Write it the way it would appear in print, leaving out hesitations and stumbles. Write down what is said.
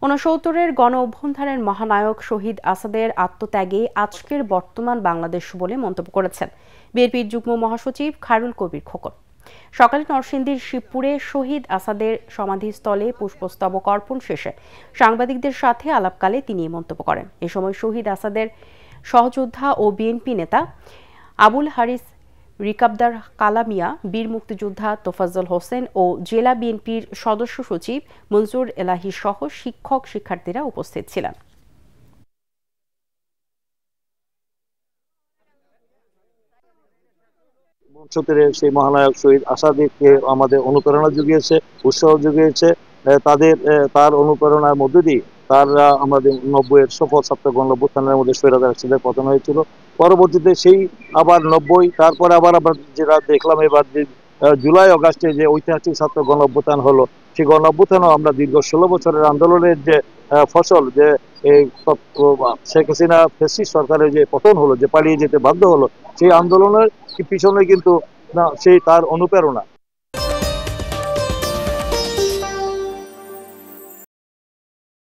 ঊনসত্তরের গণ অভ্যুত্থানের মহানায়ক শহীদ আসাদের আত্মত্যাগে আজকের বর্তমান বাংলাদেশ বলে মন্তব্য করেছেন বিএনপির যুগ্ম মহাসচিব খায়রুল কবির খোকন। সকালে নরসিংদীর শিবপুরে শহীদ আসাদের সমাধিস্থলে পুষ্পস্তবক অর্পণ শেষে সাংবাদিকদের সাথে আলাপকালে তিনি এই মন্তব্য করেন। এ সময় শহীদ আসাদের সহযোদ্ধা ও বিএনপি নেতা আবুল হারিস রিকাবদার কালামিয়া, বীর মুক্তিযোদ্ধা তোফাজ্জল হোসেন ও জেলা বিএনপির সদস্য সচিব মনজুর এলাহি সহ শিক্ষক শিক্ষার্থীরা উপস্থিত ছিলেন। সেই মহানায়ক শহীদ আসাদকে আমাদের অনুপ্রেরণা জুগিয়েছে, উৎসাহ জুগিয়েছে। তার অনুপ্রেরণার মধ্যে দিয়ে তারা আমাদের 90-এর সফল ছাত্র গণ অভ্যুত্থানের মধ্যে স্বৈরাচার রাষ্ট্রের পতন হয়েছিল। পরবর্তীতে সেই আবার 90, তারপরে আবার যেটা দেখলাম এবার যে জুলাই আগস্টে যে ঐতিহাসিক ছাত্র গণ অভ্যুত্থান হলো, সেই গণ অভ্যুত্থানও আমরা দীর্ঘ 16 বছরের আন্দোলনের যে ফসল, যে এই শেখ হাসিনা ফ্যাসিস্ট সরকারের যে পতন হলো, যে পালিয়ে যেতে বাধ্য হলো, সেই আন্দোলনের পিছনে কিন্তু সেই তার অনুপ্রেরণা।